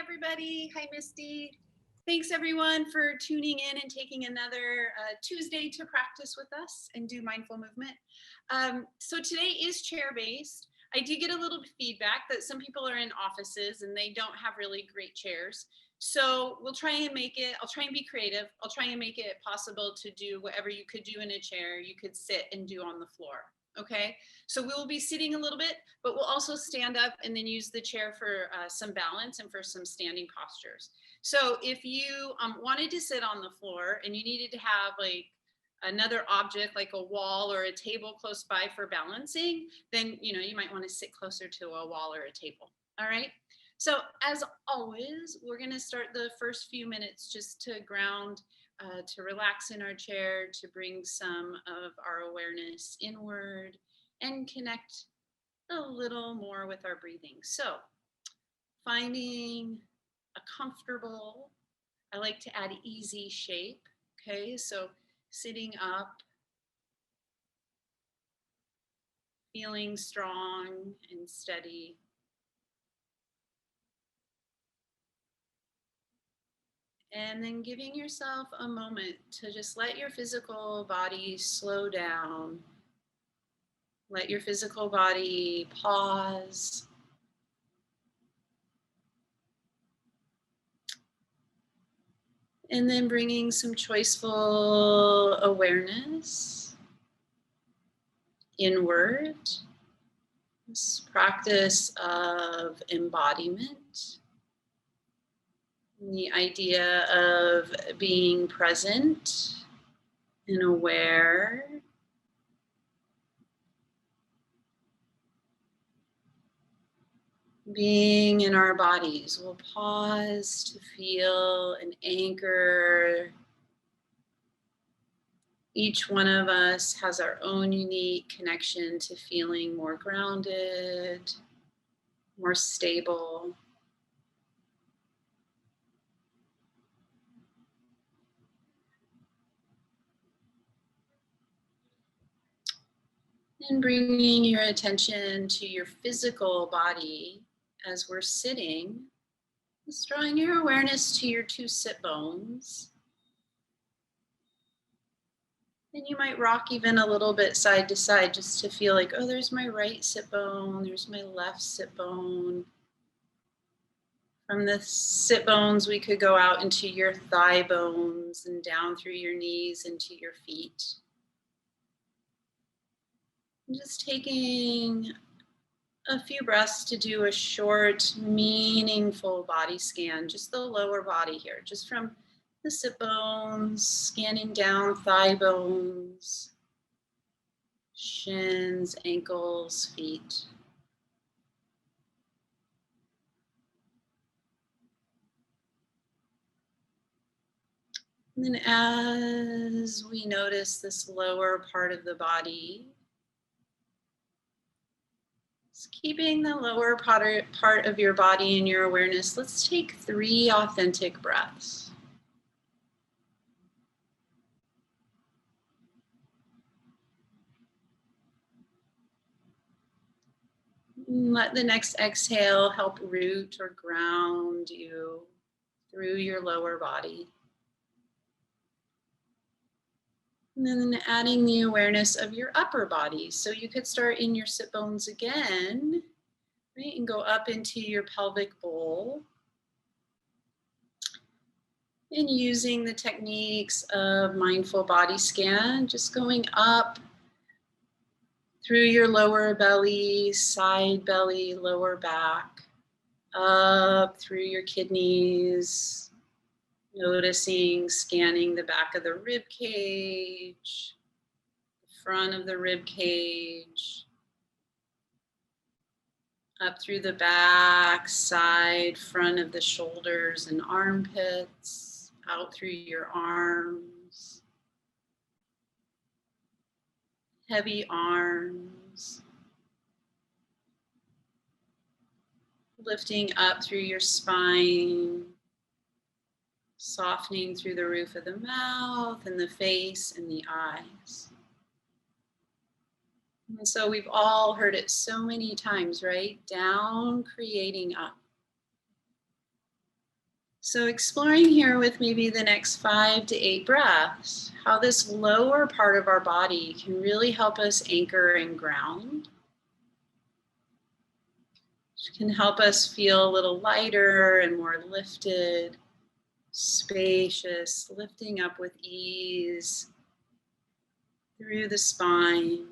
everybody. Hi, Misty. Thanks everyone for tuning in and taking another Tuesday to practice with us and do mindful movement. So today is chair-based. I did get a little feedback that some people are in offices and they don't have really great chairs. So we'll try and make it, I'll try and be creative. I'll try and make it possible to do whatever you could do in a chair, you could sit and do on the floor. Okay, so we will be sitting a little bit, but we'll also stand up and then use the chair for some balance and for some standing postures. So if you wanted to sit on the floor and you needed to have like another object like a wall or a table close by for balancing, then you might want to sit closer to a wall or a table. All right. So as always, we're going to start the first few minutes just to ground, to relax in our chair, to bring some of our awareness inward and connect a little more with our breathing. So finding a comfortable, I like to add easy shape. Okay, so sitting up, feeling strong and steady. And then giving yourself a moment to just let your physical body slow down. Let your physical body pause. And then bringing some choiceful awareness inward. This practice of embodiment. The idea of being present and aware. Being in our bodies. We'll pause to feel and anchor. Each one of us has our own unique connection to feeling more grounded, more stable. And bringing your attention to your physical body as we're sitting, just drawing your awareness to your two sit bones. And you might rock even a little bit side to side just to feel like, oh, there's my right sit bone, there's my left sit bone. From the sit bones, we could go out into your thigh bones and down through your knees into your feet. And just taking a few breaths to do a short, meaningful body scan, just the lower body here, just from the sit bones, scanning down thigh bones, shins, ankles, feet. And then as we notice this lower part of the body, keeping the lower part of your body in your awareness, let's take 3 authentic breaths. Let the next exhale help root or ground you through your lower body. And then adding the awareness of your upper body. So you could start in your sit bones again, right? And go up into your pelvic bowl. And using the techniques of mindful body scan, just going up through your lower belly, side belly, lower back, up through your kidneys, noticing, scanning the back of the rib cage, the front of the rib cage, up through the back, side, front of the shoulders and armpits, out through your arms, heavy arms, lifting up through your spine, softening through the roof of the mouth and the face and the eyes. And so we've all heard it so many times, right? Down, creating up. So exploring here with maybe the next 5 to 8 breaths, how this lower part of our body can really help us anchor and ground. It can help us feel a little lighter and more lifted, spacious, lifting up with ease through the spine.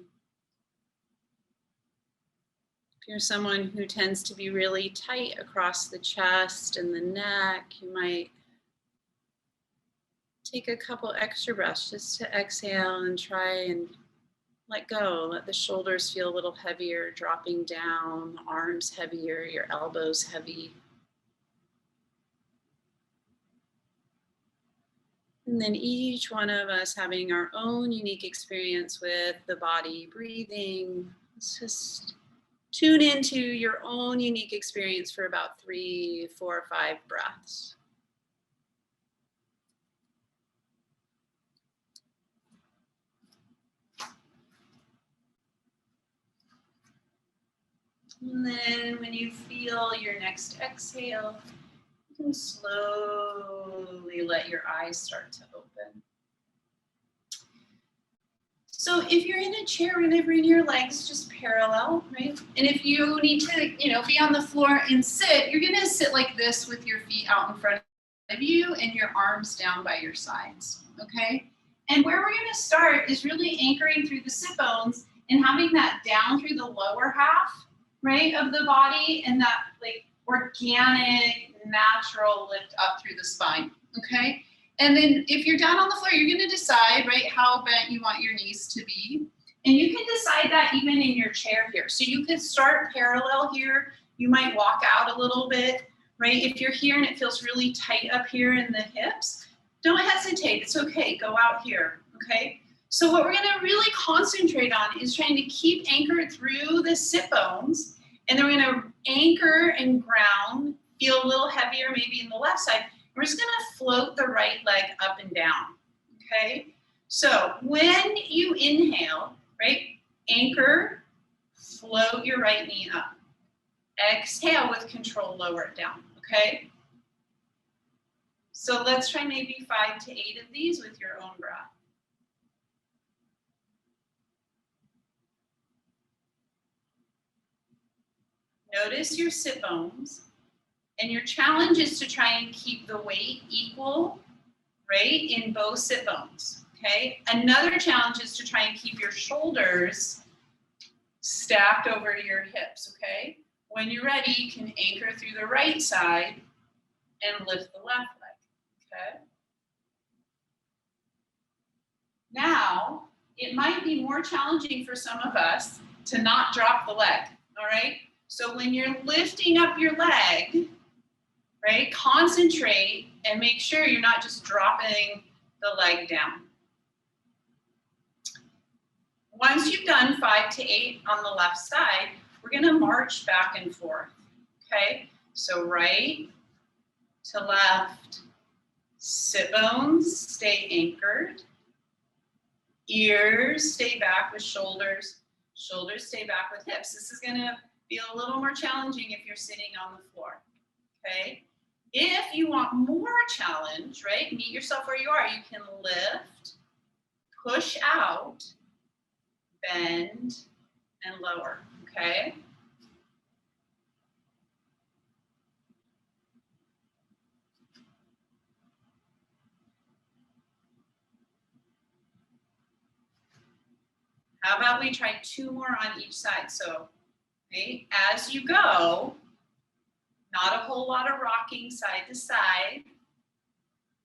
If you're someone who tends to be really tight across the chest and the neck, you might take a couple extra breaths just to exhale and try and let go. Let the shoulders feel a little heavier, dropping down, the arms heavier, your elbows heavy. And then each one of us having our own unique experience with the body, breathing. Let's just tune into your own unique experience for about 3, 4, 5 breaths. And then when you feel your next exhale, you can slowly let your eyes start to open. So if you're in a chair, we're gonna bring your legs just parallel, right? And if you need to, be on the floor and sit, you're gonna sit like this with your feet out in front of you and your arms down by your sides, okay? And where we're gonna start is really anchoring through the sit bones and having that down through the lower half, right, of the body, and that like organic, natural lift up through the spine, okay? And then if you're down on the floor, you're gonna decide, right, how bent you want your knees to be. And you can decide that even in your chair here. So you could start parallel here. You might walk out a little bit, right? If you're here and it feels really tight up here in the hips, don't hesitate, it's okay, go out here, okay? So what we're gonna really concentrate on is trying to keep anchored through the sit bones, and then we're gonna anchor and ground, feel a little heavier maybe in the left side. We're just gonna float the right leg up and down, okay? So when you inhale, right, anchor, float your right knee up. Exhale with control, lower it down, okay? So let's try maybe 5 to 8 of these with your own breath. Notice your sit bones, and your challenge is to try and keep the weight equal, right, in both sit bones, okay? Another challenge is to try and keep your shoulders stacked over your hips, okay? When you're ready, you can anchor through the right side and lift the left leg, okay? Now, it might be more challenging for some of us to not drop the leg, all right? So when you're lifting up your leg, right, concentrate and make sure you're not just dropping the leg down. Once you've done 5 to 8 on the left side, we're gonna march back and forth, okay? So right to left, sit bones stay anchored, ears stay back with shoulders, shoulders stay back with hips. This is gonna be a little more challenging if you're sitting on the floor, okay? If you want more challenge, right, meet yourself where you are. You can lift, push out, bend, and lower, okay? How about we try 2 more on each side? So, okay, as you go, not a whole lot of rocking side to side,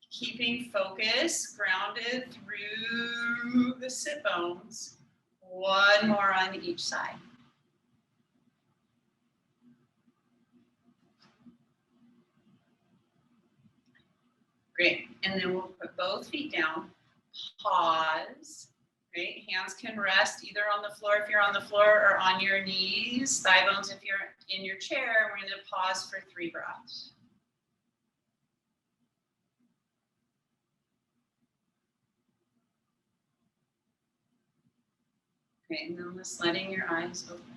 keeping focus, grounded through the sit bones. 1 more on each side. Great, and then we'll put both feet down, pause, right? Hands can rest either on the floor if you're on the floor or on your knees, thigh bones if you're in your chair. We're gonna pause for 3 breaths. Okay, and then just letting your eyes open.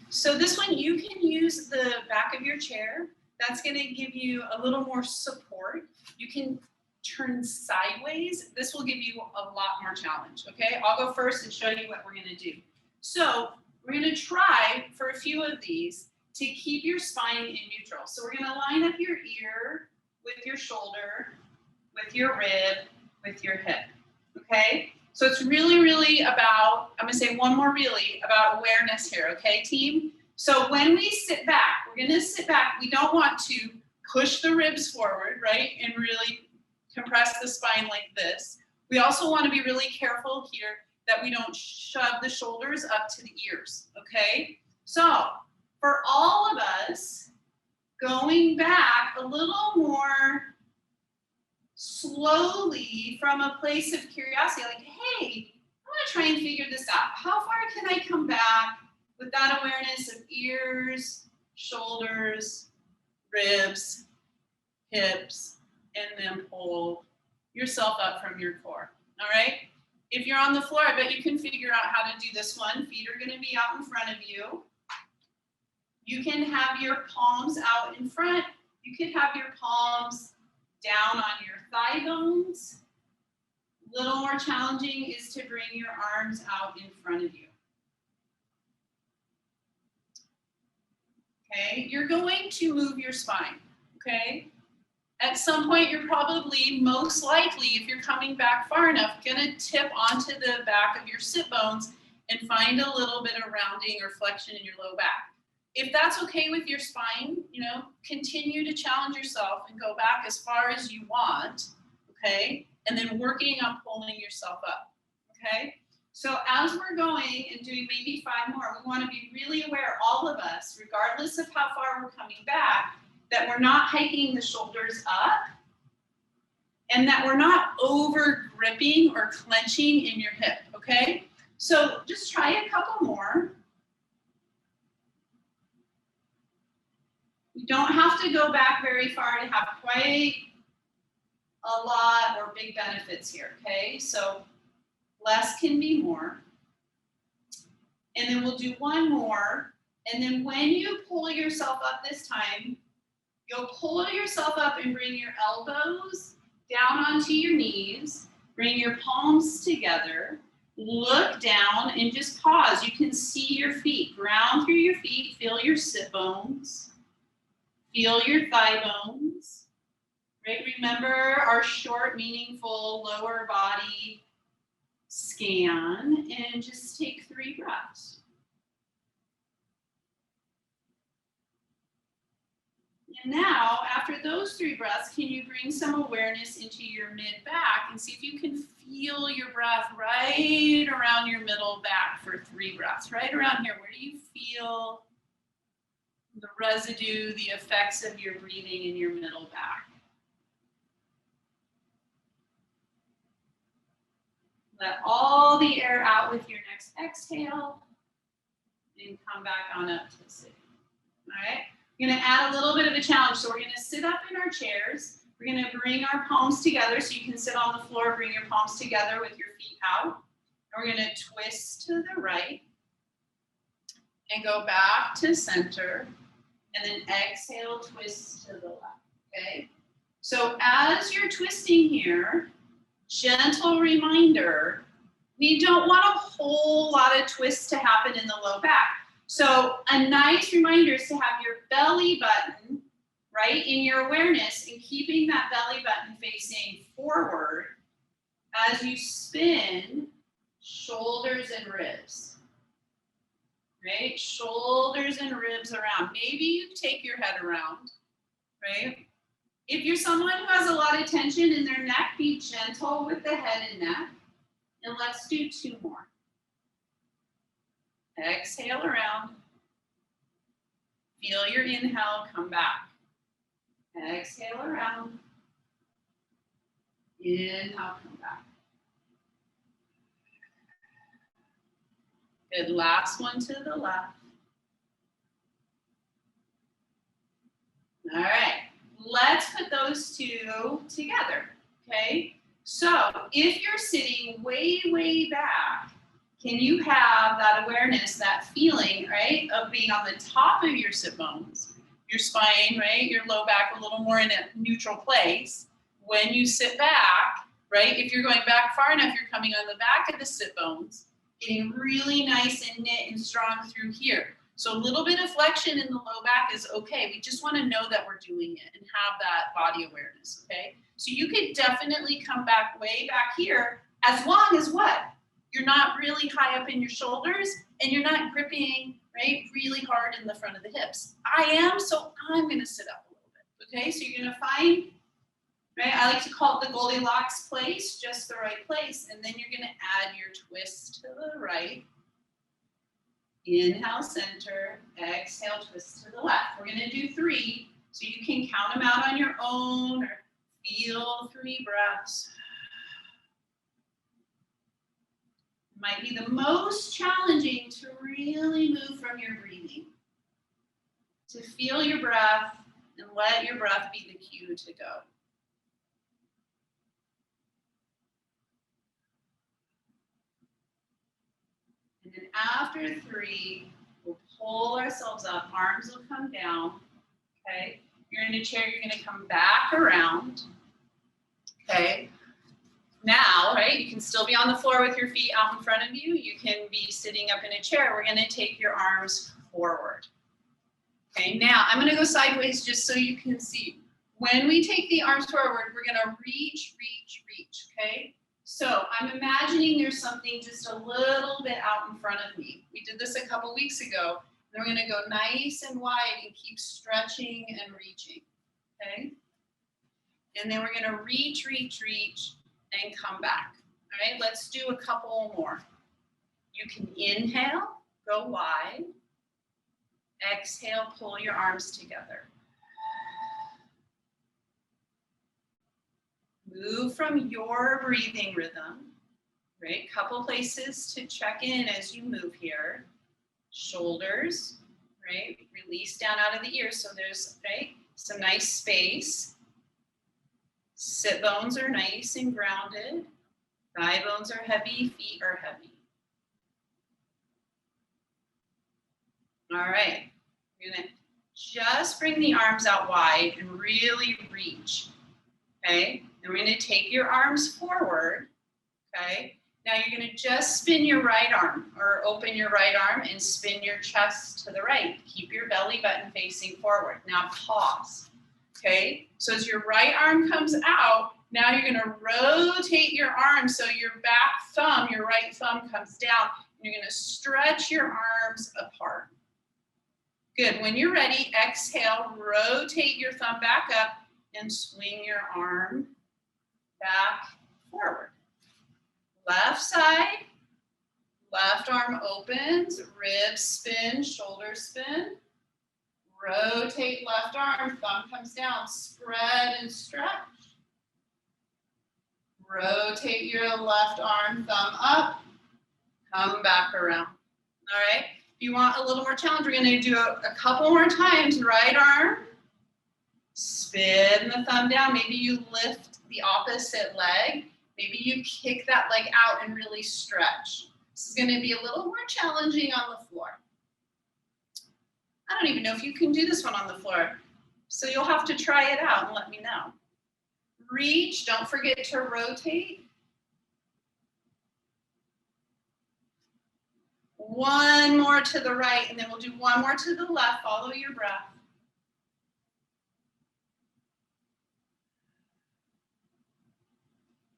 So this one, you can use the back of your chair That's going to give you a little more support. You can turn sideways. This will give you a lot more challenge, okay? I'll go first and show you what we're going to do. So we're going to try for a few of these to keep your spine in neutral. So we're going to line up your ear with your shoulder, with your rib, with your hip, okay? So it's really, really about, I'm going to say one more really, about awareness here, okay, team? So when we sit back, we're going to sit back. We don't want to push the ribs forward, right, and really compress the spine like this. We also want to be really careful here that we don't shove the shoulders up to the ears, okay? So for all of us, going back a little more slowly from a place of curiosity, like, hey, I want to try and figure this out. How far can I come back with that awareness of ears, shoulders, ribs, hips, and then pull yourself up from your core, all right? If you're on the floor, I bet you can figure out how to do this one. Feet are gonna be out in front of you. You can have your palms out in front. You could have your palms down on your thigh bones. A little more challenging is to bring your arms out in front of you. Okay, you're going to move your spine, okay? At some point, you're probably, most likely, if you're coming back far enough, gonna tip onto the back of your sit bones and find a little bit of rounding or flexion in your low back. If that's okay with your spine, you know, continue to challenge yourself and go back as far as you want, okay? And then working on pulling yourself up, okay? So as we're going and doing maybe 5 more, we want to be really aware, all of us, regardless of how far we're coming back, that we're not hiking the shoulders up and that we're not over gripping or clenching in your hip, okay? So just try a couple more. You don't have to go back very far to have quite a lot or big benefits here, okay? So less can be more. And then we'll do one more. And then when you pull yourself up this time, you'll pull yourself up and bring your elbows down onto your knees. Bring your palms together. Look down and just pause. You can see your feet. Ground through your feet. Feel your sit bones. Feel your thigh bones. Right? Remember our short, meaningful lower body scan, and just take 3 breaths. And now, after those 3 breaths, can you bring some awareness into your mid-back and see if you can feel your breath right around your middle back for 3 breaths, right around here. Where do you feel the residue, the effects of your breathing in your middle back? Let all the air out with your next exhale and come back on up to sitting. All right, we're going to add a little bit of a challenge. So we're going to sit up in our chairs. We're going to bring our palms together so you can sit on the floor, bring your palms together with your feet out. And we're going to twist to the right and go back to center. And then exhale, twist to the left, okay? So as you're twisting here, gentle reminder, we don't want a whole lot of twists to happen in the low back. So a nice reminder is to have your belly button, right, in your awareness and keeping that belly button facing forward as you spin shoulders and ribs. Right? Shoulders and ribs around. Maybe you take your head around, right? If you're someone who has a lot of tension in their neck, be gentle with the head and neck. And let's do 2 more. Exhale around. Feel your inhale, come back. Exhale around. Inhale, come back. Good, last one to the left. All right, let's put those 2 together, okay? So if you're sitting way, way back, can you have that awareness, that feeling, right, of being on the top of your sit bones, your spine, right? Your low back a little more in a neutral place. When you sit back, right? If you're going back far enough, you're coming on the back of the sit bones, getting really nice and knit and strong through here. So a little bit of flexion in the low back is okay. We just want to know that we're doing it and have that body awareness, okay? So you could definitely come back way back here, as long as what? You're not really high up in your shoulders and you're not gripping, right, really hard in the front of the hips. I am, so I'm going to sit up a little bit, okay? So you're going to find, right, I like to call it the Goldilocks place, just the right place, and then you're going to add your twist to the right. Inhale, center, exhale, twist to the left. We're going to do 3, so you can count them out on your own or feel 3 breaths. Might be the most challenging to really move from your breathing, to feel your breath and let your breath be the cue to go. And then after 3, we'll pull ourselves up, arms will come down, okay? You're in a chair, you're gonna come back around, okay? Now, right, you can still be on the floor with your feet out in front of you. You can be sitting up in a chair. We're gonna take your arms forward. Okay, now I'm gonna go sideways just so you can see. When we take the arms forward, we're gonna reach, reach, reach, okay? So I'm imagining there's something just a little bit out in front of me. We did this a couple weeks ago. Then we're gonna go nice and wide and keep stretching and reaching, okay? And then we're gonna reach, reach, reach, and come back. All right, let's do a couple more. You can inhale, go wide. Exhale, pull your arms together. Move from your breathing rhythm, right? Couple places to check in as you move here. Shoulders, right? Release down out of the ears, so there's, right, some nice space. Sit bones are nice and grounded. Thigh bones are heavy, feet are heavy. All right, you're gonna just bring the arms out wide and really reach, okay? And we're gonna take your arms forward, okay? Now you're gonna just spin your right arm or open your right arm and spin your chest to the right. Keep your belly button facing forward. Now pause, okay? So as your right arm comes out, now you're gonna rotate your arm so your back thumb, your right thumb comes down. And you're gonna stretch your arms apart. Good, when you're ready, exhale, rotate your thumb back up and swing your arm back forward. Left side, left arm opens, ribs spin, shoulders spin. Rotate left arm, thumb comes down, spread and stretch. Rotate your left arm, thumb up, come back around. All right, if you want a little more challenge, we're gonna do a couple more times. Right arm, spin the thumb down. Maybe you lift the opposite leg. Maybe you kick that leg out and really stretch. This is gonna be a little more challenging on the floor. I don't even know if you can do this one on the floor. So you'll have to try it out and let me know. Reach, don't forget to rotate. One more to the right, and then we'll do one more to the left. Follow your breath.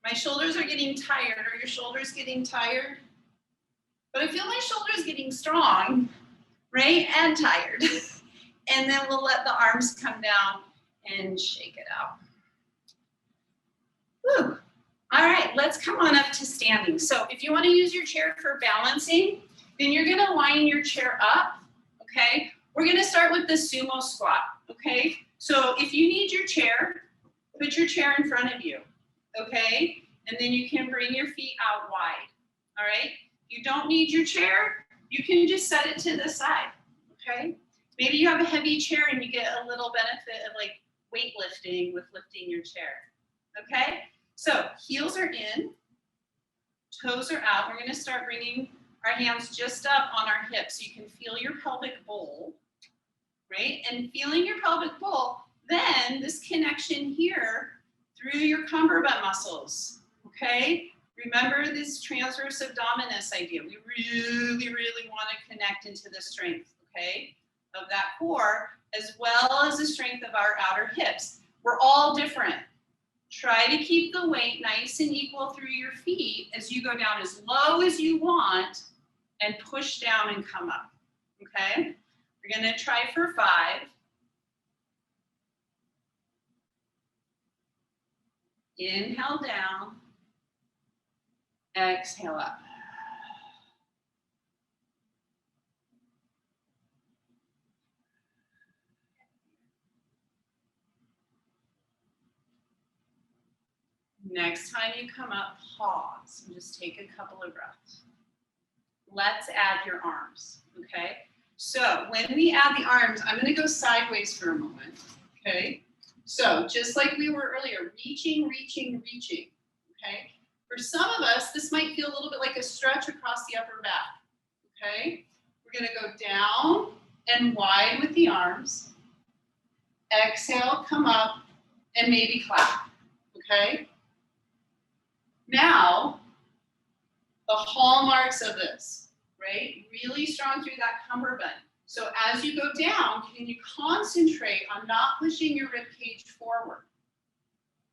My shoulders are getting tired. Are your shoulders getting tired? But I feel my shoulders getting strong, right? And tired. And then we'll let the arms come down and shake it out. Whew. All right, let's come on up to standing. So if you want to use your chair for balancing, then you're going to line your chair up, okay? We're going to start with the Sumo Squat, okay? So if you need your chair, put your chair in front of you, okay? And then you can bring your feet out wide, all right? You don't need your chair, you can just set it to the side, okay? Maybe you have a heavy chair and you get a little benefit of like weightlifting with lifting your chair, okay? So heels are in, toes are out. We're gonna start bringing our hands just up on our hips so you can feel your pelvic bowl, right? And feeling your pelvic bowl, then this connection here through your cummerbund muscles, okay? Remember this transverse abdominis idea. We really, really want to connect into the strength, okay, of that core, as well as the strength of our outer hips. We're all different. Try to keep the weight nice and equal through your feet as you go down as low as you want and push down and come up, okay? We're gonna try for 5. Inhale down, exhale up. Next time you come up, pause and just take a couple of breaths. Let's add your arms, okay? So when we add the arms, I'm gonna go sideways for a moment, okay? So just like we were earlier, reaching, reaching, reaching, okay? For some of us, this might feel a little bit like a stretch across the upper back, okay? We're gonna go down and wide with the arms. Exhale, come up, and maybe clap, okay? Now, the hallmarks of this, right? Really strong through that cummerbund. So as you go down, can you concentrate on not pushing your rib cage forward?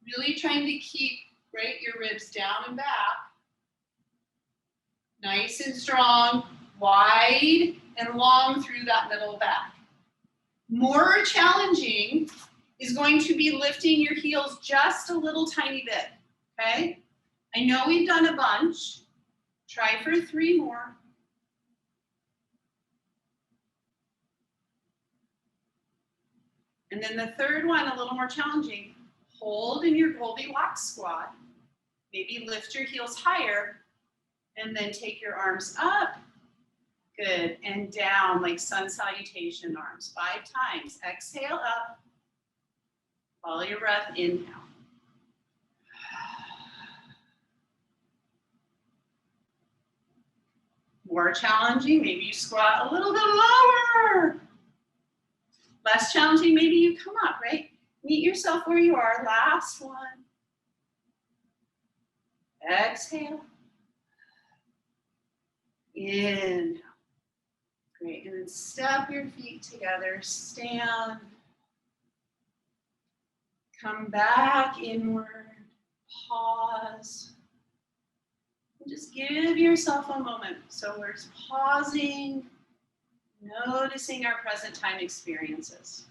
Really trying to keep, right, your ribs down and back. Nice and strong, wide and long through that middle back. More challenging is going to be lifting your heels just a little tiny bit, okay? I know we've done a bunch. Try for 3 more. And then the third one, a little more challenging. Hold in your Goldilocks squat. Maybe lift your heels higher and then take your arms up. Good, and down like sun salutation arms. 5 times. Exhale up. Follow your breath, inhale. More challenging, maybe you squat a little bit lower. Less challenging, maybe you come up, right? Meet yourself where you are. Last one. Exhale. Inhale. Great, and then step your feet together, stand. Come back inward, pause. And just give yourself a moment. So we're pausing, noticing our present time experiences.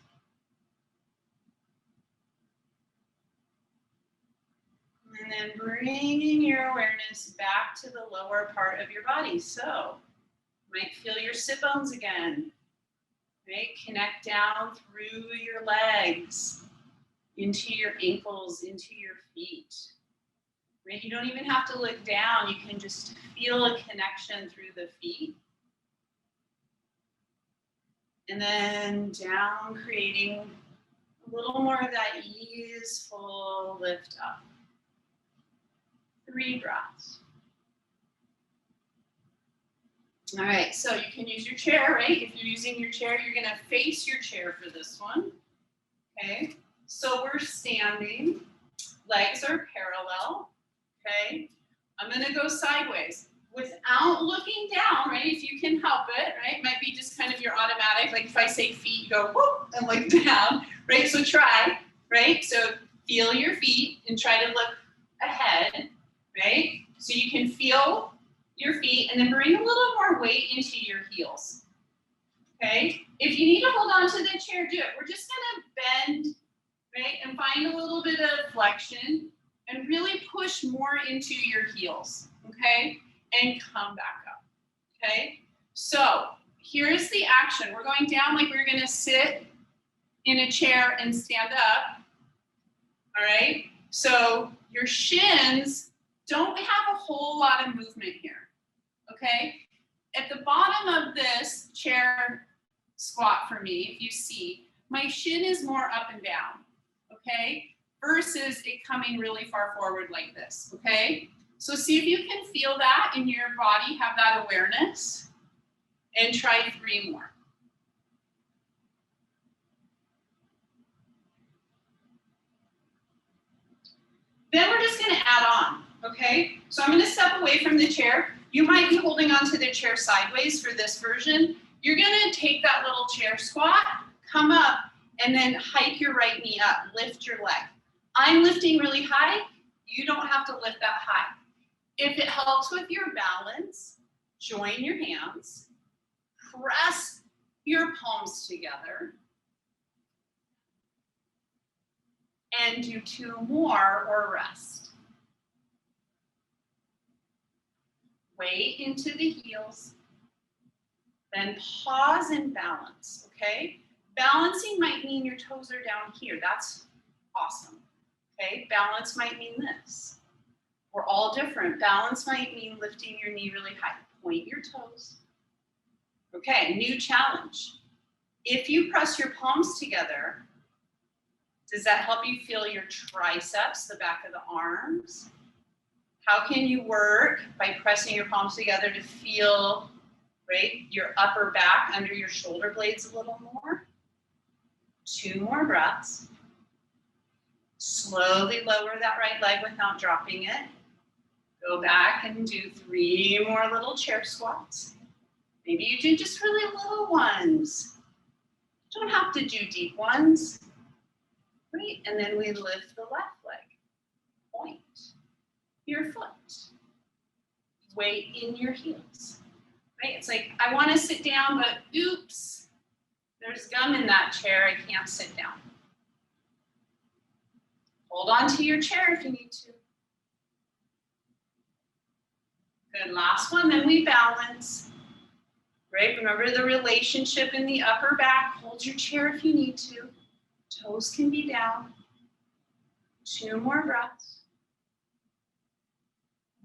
And then bringing your awareness back to the lower part of your body. So you might feel your sit bones again, right? Connect down through your legs, into your ankles, into your feet. Right? You don't even have to look down. You can just feel a connection through the feet. And then down, creating a little more of that easeful lift up. 3 breaths. All right, so you can use your chair, right? If you're using your chair, you're gonna face your chair for this one, okay? So we're standing, legs are parallel, okay? I'm gonna go sideways without looking down, right? If you can help it, right? It might be just kind of your automatic, like if I say feet, you go whoop and look down, right? So try, right? So feel your feet and try to look ahead, right? So you can feel your feet and then bring a little more weight into your heels, okay? If you need to hold on to the chair, do it. We're just gonna bend, right? And find a little bit of flexion and really push more into your heels, okay? And come back up, okay? So here's the action. We're going down like we're gonna sit in a chair and stand up, all right? So your shins don't have a whole lot of movement here, okay? At the bottom of this chair squat for me, if you see, my shin is more up and down, okay? Versus it coming really far forward like this, okay? So see if you can feel that in your body, have that awareness, and try 3 more. okay? So I'm gonna step away from the chair. You might be holding onto the chair sideways for this version. You're gonna take that little chair squat, come up, and then hike your right knee up, lift your leg. I'm lifting really high, you don't have to lift that high. If it helps with your balance, join your hands, press your palms together, and do 2 more or rest. Weight into the heels, then pause and balance, okay? Balancing might mean your toes are down here. That's awesome, okay? Balance might mean this. We're all different. Balance might mean lifting your knee really high. Point your toes. Okay, new challenge. If you press your palms together, does that help you feel your triceps, the back of the arms? How can you work by pressing your palms together to feel, right, your upper back under your shoulder blades a little more? 2 more breaths. Slowly lower that right leg without dropping it. Go back and do 3 more little chair squats. Maybe you do just really little ones. Don't have to do deep ones. Great, and then we lift the left leg. Point your foot. Weight in your heels. Right? It's like, I want to sit down, but oops, there's gum in that chair, I can't sit down. Hold on to your chair if you need to. Good, last one, then we balance. Right, remember the relationship in the upper back. Hold your chair if you need to. Toes can be down. 2 more breaths.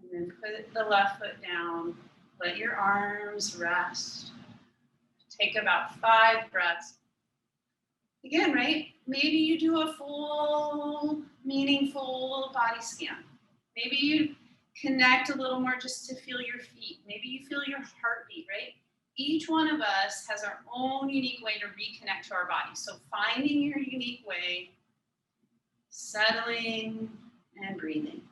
And then put the left foot down. Let your arms rest. Take about 5 breaths. Again, right? Maybe you do a full, meaningful body scan. Maybe you connect a little more just to feel your feet. Maybe you feel your heartbeat, right? Each one of us has our own unique way to reconnect to our body. So finding your unique way, settling and breathing.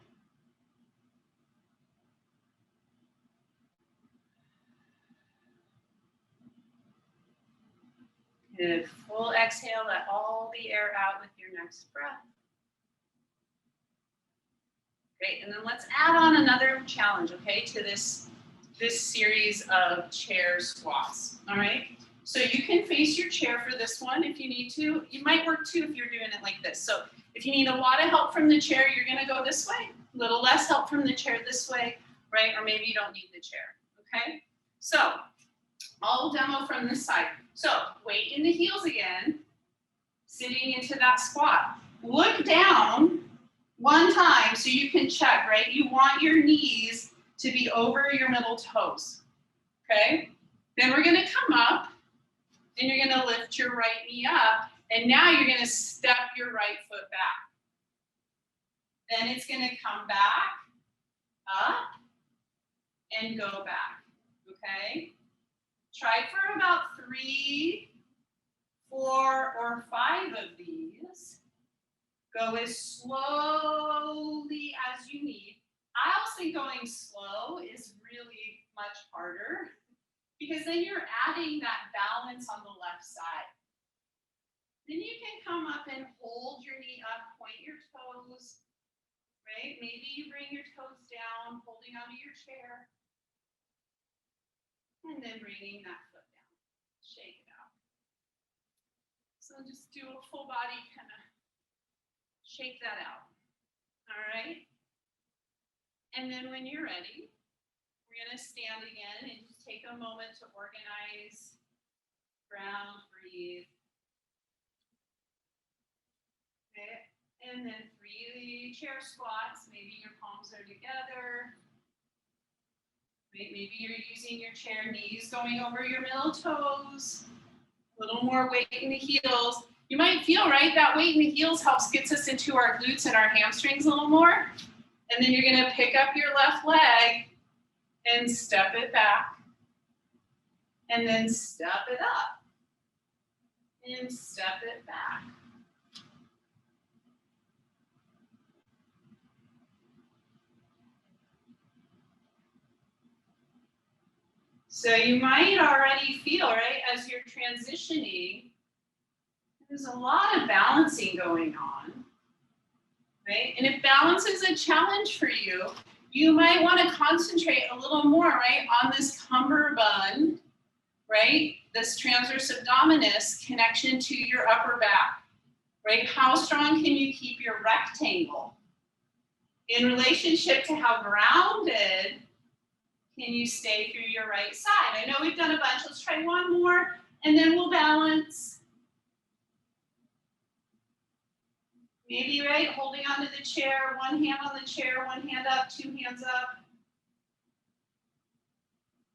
Good. Full exhale, let all the air out with your next breath. Great, and then let's add on another challenge, okay, to this series of chair squats, all right? So you can face your chair for this one if you need to. You might work too if you're doing it like this. So if you need a lot of help from the chair, you're gonna go this way. A little less help from the chair this way, right? Or maybe you don't need the chair, okay? So I'll demo from this side. So weight in the heels again, sitting into that squat. Look down 1 time so you can check, right? You want your knees to be over your middle toes, okay? Then we're gonna come up and you're gonna lift your right knee up, and now you're gonna step your right foot back. Then it's gonna come back, up, and go back, okay? Try for about 3, 4, or 5 of these. Go as slowly as you need. I always think going slow is really much harder because then you're adding that balance on the left side. Then you can come up and hold your knee up, point your toes, right? Maybe you bring your toes down, holding onto your chair, and then bringing that foot down. Shake it out. So just do a full body kind of shake that out. All right? And then when you're ready, we're going to stand again and just take a moment to organize, ground, breathe. Okay, and then 3 chair squats. Maybe your palms are together. Maybe you're using your chair, knees going over your middle toes. A little more weight in the heels. You might feel, right, that weight in the heels gets us into our glutes and our hamstrings a little more. And then you're going to pick up your left leg and step it back. And then step it up. And step it back. So you might already feel, right, as you're transitioning, there's a lot of balancing going on, right? And if balance is a challenge for you, you might want to concentrate a little more, right, on this cummerbund, right? This transverse abdominis connection to your upper back, right? How strong can you keep your rectangle in relationship to how grounded can you stay through your right side? I know we've done a bunch. Let's try one more, and then we'll balance. Maybe, right, holding onto the chair, one hand on the chair, one hand up, two hands up.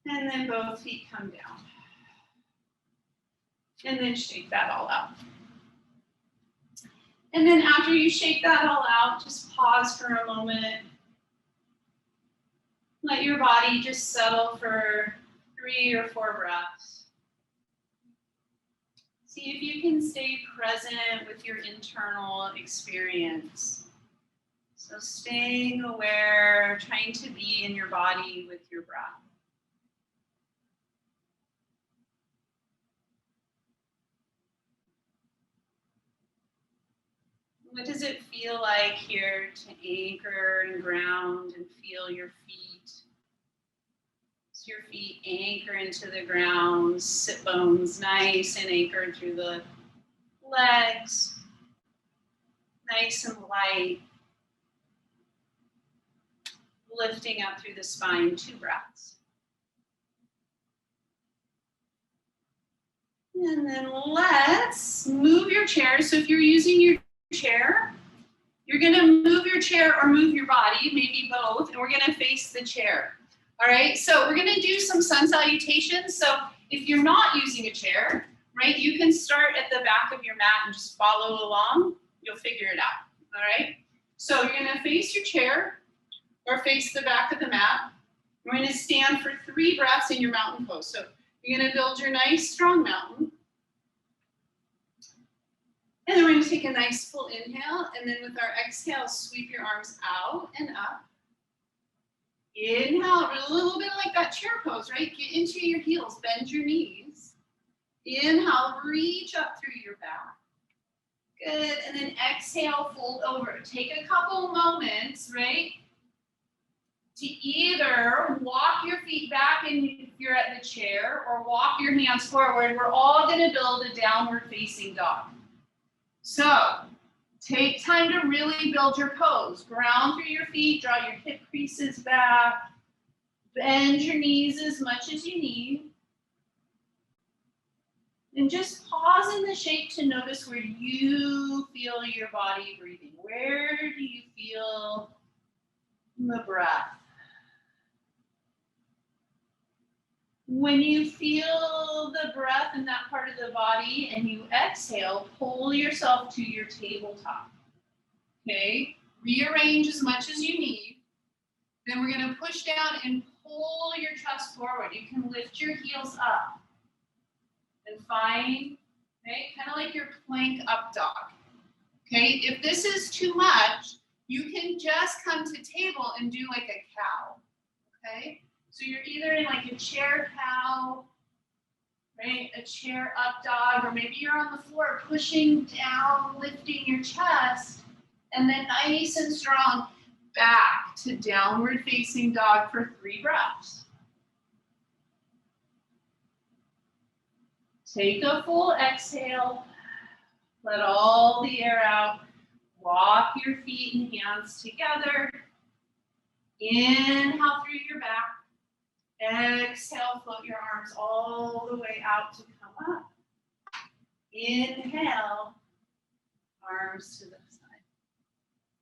And then both feet come down. And then shake that all out. And then after you shake that all out, just pause for a moment. Let your body just settle for 3 or 4 breaths. See if you can stay present with your internal experience. So staying aware, trying to be in your body with your breath. What does it feel like here to anchor and ground and feel your feet? So your feet anchor into the ground, sit bones nice and anchored through the legs, nice and light. Lifting up through the spine, 2 breaths. And then let's move your chair. So if you're using your chair, you're gonna move your chair or move your body, maybe both, and we're gonna face the chair. All right, so we're gonna do some sun salutations. So if you're not using a chair, right, you can start at the back of your mat and just follow along. You'll figure it out, all right? So you're gonna face your chair or face the back of the mat. We're gonna stand for 3 breaths in your mountain pose. So you're gonna build your nice strong mountain. And then we're going to take a nice full inhale, and then with our exhale, sweep your arms out and up. Inhale, a little bit like that chair pose, right? Get into your heels, bend your knees. Inhale, reach up through your back. Good, and then exhale, fold over. Take a couple moments, right, to either walk your feet back if you're at the chair, or walk your hands forward. We're all going to build a downward facing dog. So, take time to really build your pose. Ground through your feet, draw your hip creases back, bend your knees as much as you need. And just pause in the shape to notice where you feel your body breathing. Where do you feel the breath? When you feel the breath in that part of the body and you exhale, pull yourself to your tabletop. Okay? Rearrange as much as you need. Then we're going to push down and pull your chest forward. You can lift your heels up and find, okay, kind of like your plank up dog. Okay? If this is too much, you can just come to table and do like a cow. Okay? So you're either in like a chair cow, right? A chair up dog, or maybe you're on the floor pushing down, lifting your chest, and then nice and strong back to downward facing dog for 3 breaths. Take a full exhale, let all the air out. Walk your feet and hands together. Inhale through your back. Exhale, float your arms all the way out to come up. Inhale, arms to the side.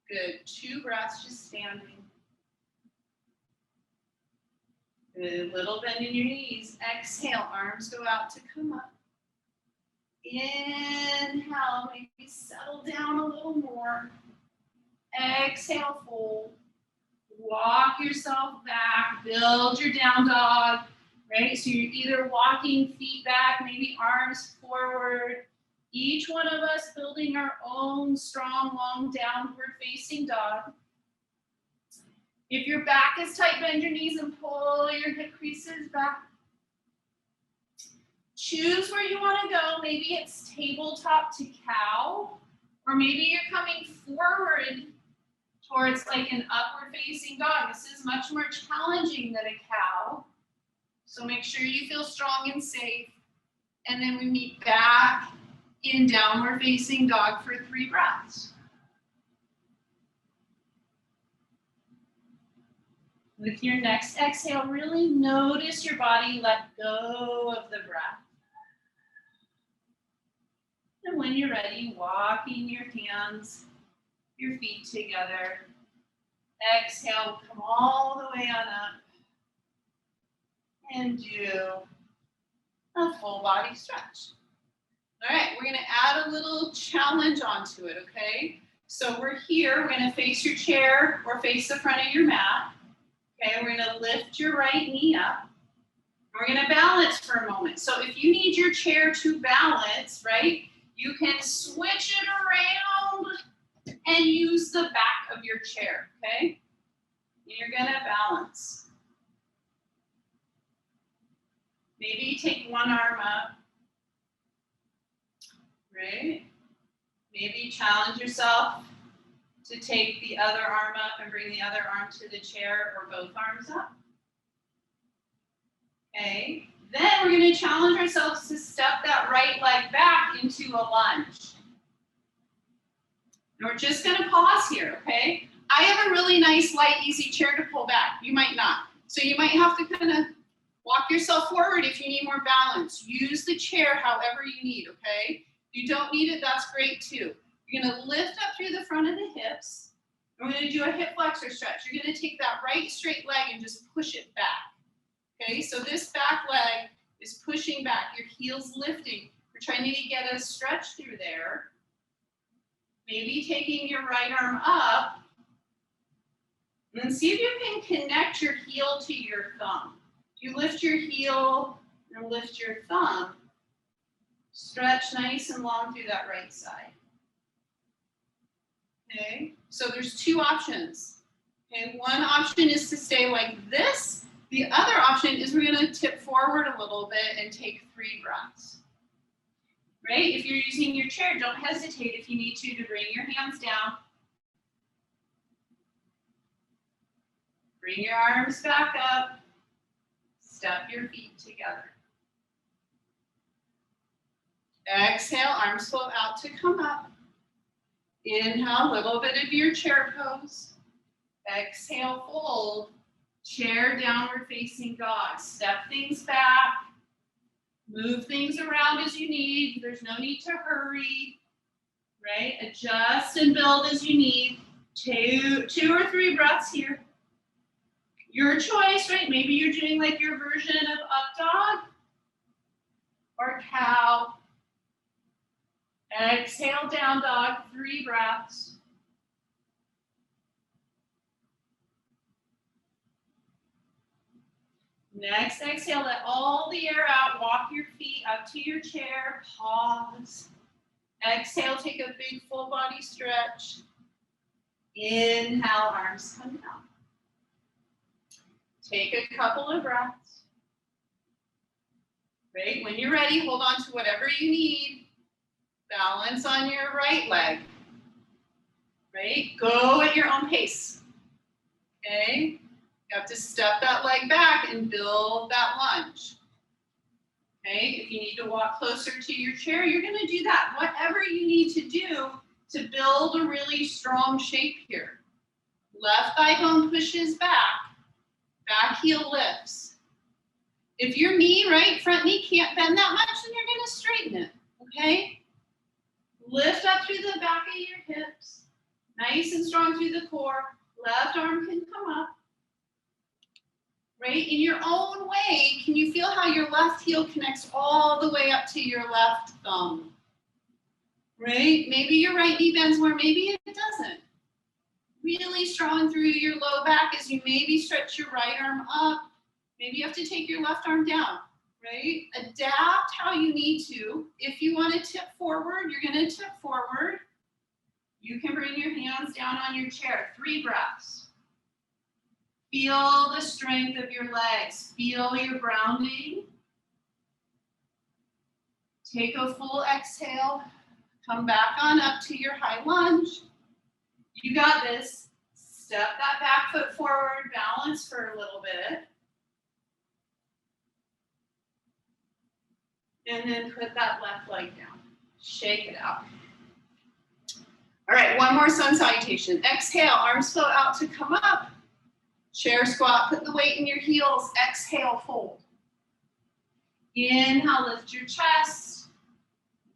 Good, 2 breaths just standing. Good, little bend in your knees. Exhale, arms go out to come up. Inhale, maybe settle down a little more. Exhale, fold. Walk yourself back, build your down dog, right? So you're either walking feet back, maybe arms forward. Each one of us building our own strong, long, downward facing dog. If your back is tight, bend your knees and pull your hip creases back. Choose where you want to go. Maybe it's tabletop to cow, or maybe you're coming forward towards like an upward facing dog. This is much more challenging than a cow. So make sure you feel strong and safe. And then we meet back in downward facing dog for 3 breaths. With your next exhale, really notice your body let go of the breath. And when you're ready, walking your hands, your feet together. Exhale, come all the way on up. And do a full body stretch. All right, we're gonna add a little challenge onto it, okay? So we're here, we're gonna face your chair or face the front of your mat. Okay, we're gonna lift your right knee up. We're gonna balance for a moment. So if you need your chair to balance, right, you can switch it around and use the back of your chair, okay? You're gonna balance. Maybe take one arm up, right? Maybe challenge yourself to take the other arm up and bring the other arm to the chair, or both arms up. Okay, then we're going to challenge ourselves to step that right leg back into a lunge. And we're just going to pause here, okay? I have a really nice, light, easy chair to pull back. You might not. So you might have to kind of walk yourself forward if you need more balance. Use the chair however you need, okay? If you don't need it, that's great too. You're going to lift up through the front of the hips. We're going to do a hip flexor stretch. You're going to take that right straight leg and just push it back. Okay, so this back leg is pushing back. Your heel's lifting. We're trying to get a stretch through there. Maybe taking your right arm up. And then see if you can connect your heel to your thumb. You lift your heel and lift your thumb. Stretch nice and long through that right side. Okay, so there's 2 options. Okay, one option is to stay like this. The other option is we're going to tip forward a little bit and take 3 breaths. Right? If you're using your chair, don't hesitate if you need to bring your hands down. Bring your arms back up. Step your feet together. Exhale, arms float out to come up. Inhale, a little bit of your chair pose. Exhale, fold. Chair, downward facing dog. Step things back. Move things around as you need. There's no need to hurry. Right? Adjust and build as you need. 2 or 3 breaths here. Your choice, right? Maybe you're doing like your version of up dog or cow. Exhale, down dog, 3 breaths. Next exhale, let all the air out. Walk your feet up to your chair. Pause. Exhale, take a big full body stretch. Inhale, arms come down. Take a couple of breaths. Right? When you're ready, hold on to whatever you need. Balance on your right leg. Right? Go at your own pace. Okay? You have to step that leg back and build that lunge. Okay? If you need to walk closer to your chair, you're going to do that. Whatever you need to do to build a really strong shape here. Left thigh bone pushes back. Back heel lifts. If your knee, right, front knee can't bend that much, then you're going to straighten it. Okay? Lift up through the back of your hips. Nice and strong through the core. Left arm can come up. Right? In your own way, can you feel how your left heel connects all the way up to your left thumb? Right? Maybe your right knee bends more, maybe it doesn't. Really strong through your low back as you maybe stretch your right arm up. Maybe you have to take your left arm down. Right? Adapt how you need to. If you want to tip forward, you're going to tip forward. You can bring your hands down on your chair. 3 breaths. Feel the strength of your legs. Feel your grounding. Take a full exhale. Come back on up to your high lunge. You got this. Step that back foot forward, balance for a little bit. And then put that left leg down. Shake it out. All right, one more sun salutation. Exhale, arms float out to come up. Chair squat, put the weight in your heels. Exhale, fold. Inhale, lift your chest.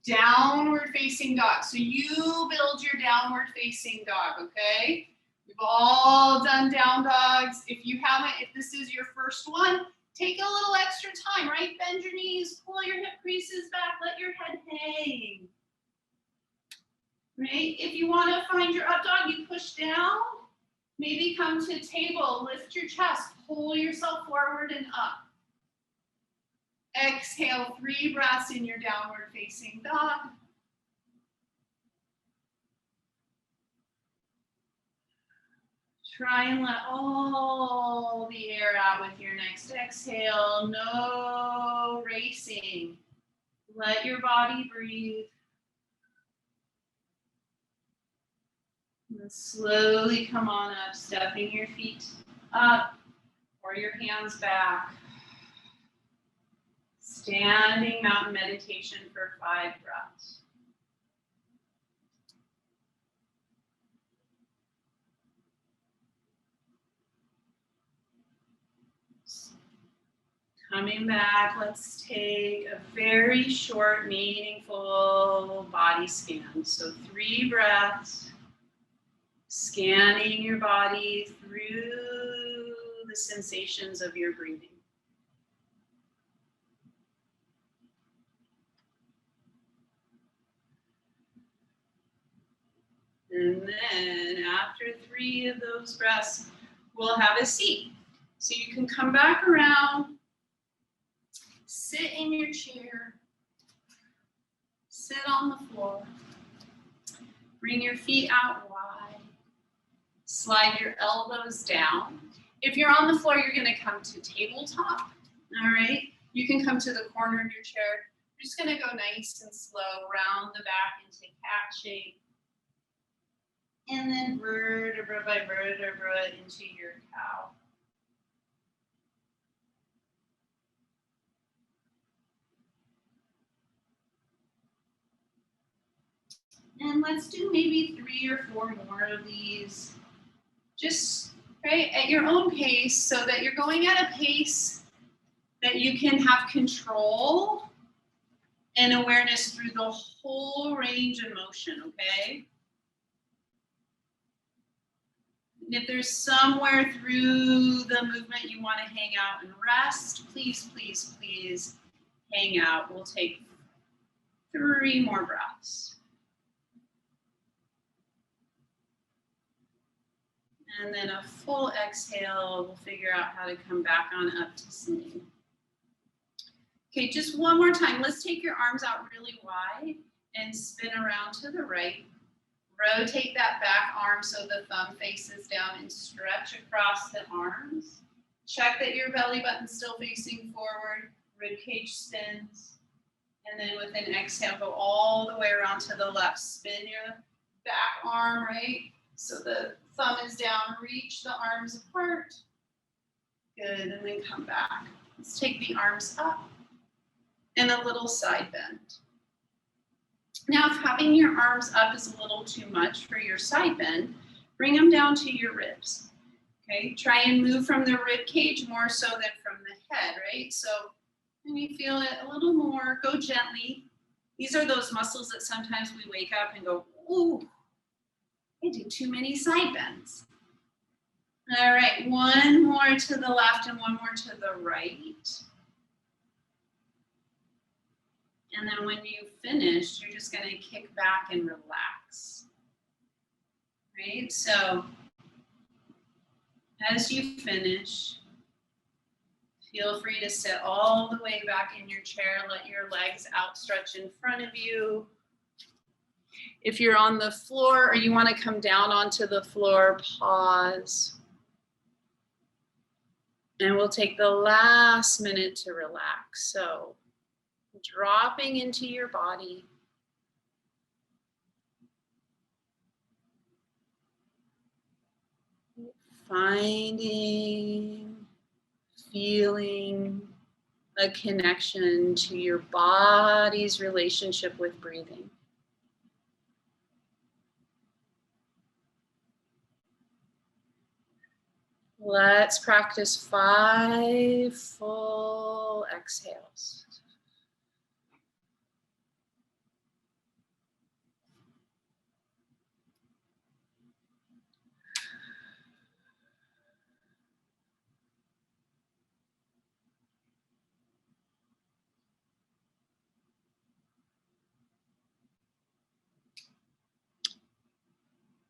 Downward facing dog. So you build your downward facing dog, okay? We've all done down dogs. If you haven't, if this is your first one, take a little extra time, right? Bend your knees, pull your hip creases back, let your head hang. Right? If you want to find your up dog, you push down. Maybe come to table, lift your chest, pull yourself forward and up. Exhale, 3 breaths in your downward facing dog. Try and let all the air out with your next exhale. No racing. Let your body breathe. And slowly come on up, stepping your feet up or your hands back. Standing mountain meditation for 5 breaths. Coming back, let's take a very short, meaningful body scan. So 3 breaths, scanning your body through the sensations of your breathing. And then after 3 of those breaths, we'll have a seat. So you can come back around, sit in your chair, sit on the floor, bring your feet out wide, slide your elbows down. If you're on the floor, you're gonna come to tabletop, all right? You can come to the corner of your chair. You're just gonna go nice and slow, round the back into cat shape. And then vertebra by vertebra into your cow. And let's do maybe 3 or 4 more of these. Just right at your own pace so that you're going at a pace that you can have control and awareness through the whole range of motion, okay? And if there's somewhere through the movement you want to hang out and rest, please, please, please hang out. We'll take 3 more breaths. And then a full exhale. We'll figure out how to come back on up to sitting. Okay, just one more time. Let's take your arms out really wide and spin around to the right. Rotate that back arm so the thumb faces down and stretch across the arms. Check that your belly button's still facing forward, rib cage spins. And then with an exhale, go all the way around to the left. Spin your back arm, right? So the thumb is down, reach the arms apart. Good, and then come back. Let's take the arms up and a little side bend. Now, if having your arms up is a little too much for your side bend, bring them down to your ribs. Okay, try and move from the rib cage more so than from the head, right? So when you feel it a little more, go gently. These are those muscles that sometimes we wake up and go, ooh, I did too many side bends. All right, one more to the left and one more to the right. And then when you finish, you're just going to kick back and relax. Right? So as you finish, feel free to sit all the way back in your chair. Let your legs outstretch in front of you. If you're on the floor or you want to come down onto the floor, pause. And we'll take the last minute to relax. So dropping into your body. Finding, feeling a connection to your body's relationship with breathing. Let's practice 5 full exhales.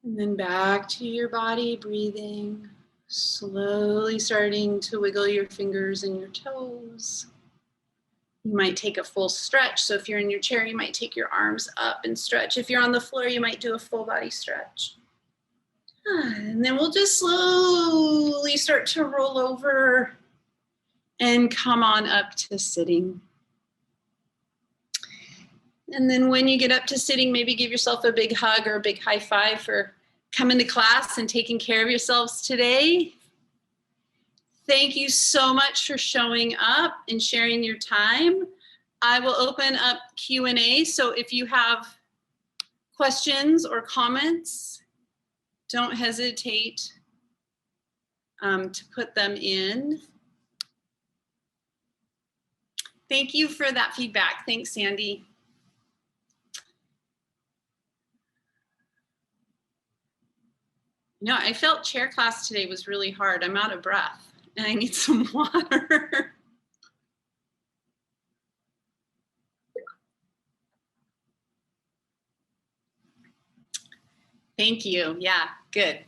And then back to your body, breathing, slowly starting to wiggle your fingers and your toes. You might take a full stretch. So if you're in your chair, you might take your arms up and stretch. If you're on the floor, you might do a full body stretch. And then we'll just slowly start to roll over and come on up to sitting. And then when you get up to sitting, maybe give yourself a big hug or a big high five for coming to class and taking care of yourselves today. Thank you so much for showing up and sharing your time. I will open up Q&A. So if you have questions or comments, don't hesitate to put them in. Thank you for that feedback. Thanks, Sandy. No, I felt chair class today was really hard. I'm out of breath and I need some water. Thank you. Yeah, good.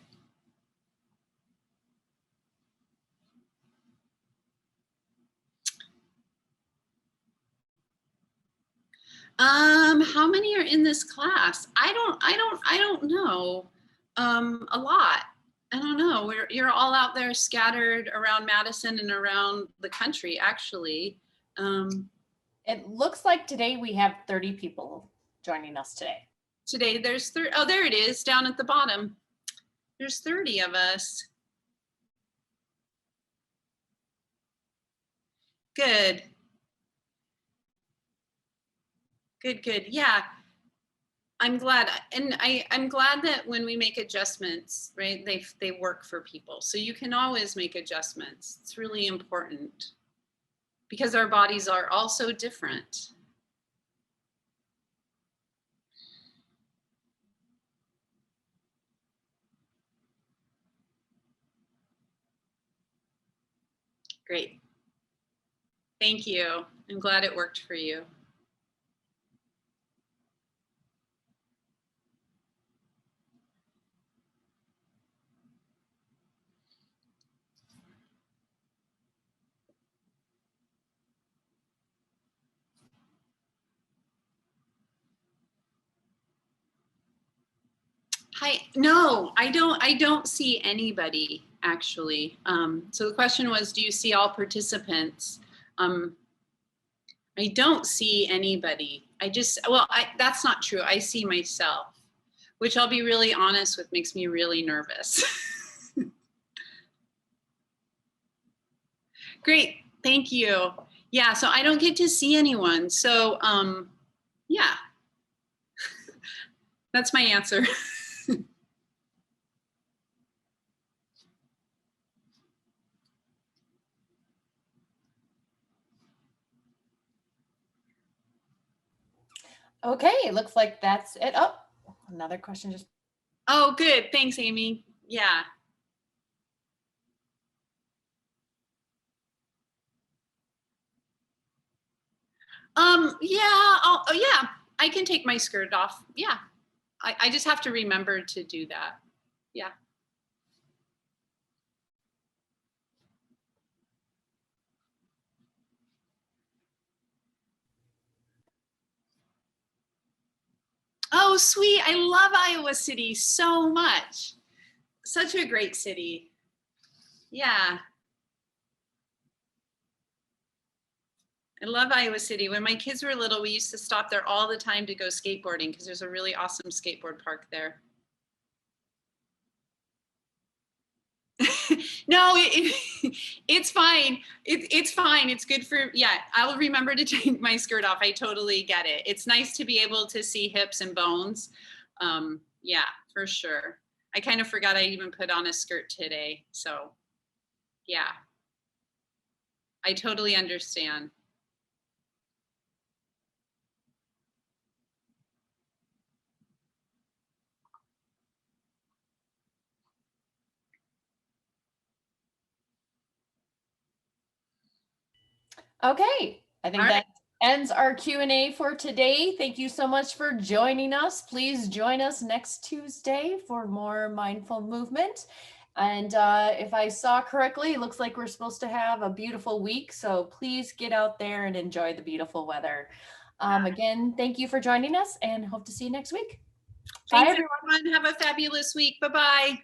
How many are in this class? I don't know. A lot. I don't know. You're all out there scattered around Madison and around the country, actually. It looks like today we have 30 people joining us today. Today there's 30. Oh, there it is down at the bottom. There's 30 of us. Good. Good. Yeah. I'm glad, and I'm glad that when we make adjustments, right, they work for people. So you can always make adjustments. It's really important because our bodies are all so different. Great. Thank you. I'm glad it worked for you. Hi, no, I don't see anybody actually. So the question was, do you see all participants? I don't see anybody. That's not true. I see myself, which I'll be really honest with, makes me really nervous. Great, thank you. Yeah, so I don't get to see anyone. So yeah, that's my answer. Okay, it looks like that's it. Oh, another question just. Oh, good. Thanks, Amy. Yeah. Yeah, yeah, I can take my skirt off. Yeah, I just have to remember to do that. Yeah. Oh, sweet. I love Iowa City so much. Such a great city. Yeah. I love Iowa City. When my kids were little, we used to stop there all the time to go skateboarding because there's a really awesome skateboard park there. No, it's fine. It's fine. It's good for, yeah, I'll remember to take my skirt off. I totally get it. It's nice to be able to see hips and bones. Yeah, for sure. I kind of forgot I even put on a skirt today. So yeah, I totally understand. Okay, I think All that right. ends our Q&A for today. Thank you so much for joining us. Please join us next Tuesday for more mindful movement. And if I saw correctly, it looks like we're supposed to have a beautiful week. So please get out there and enjoy the beautiful weather. Again, thank you for joining us and hope to see you next week. Thanks, everyone. Have a fabulous week. Bye-bye.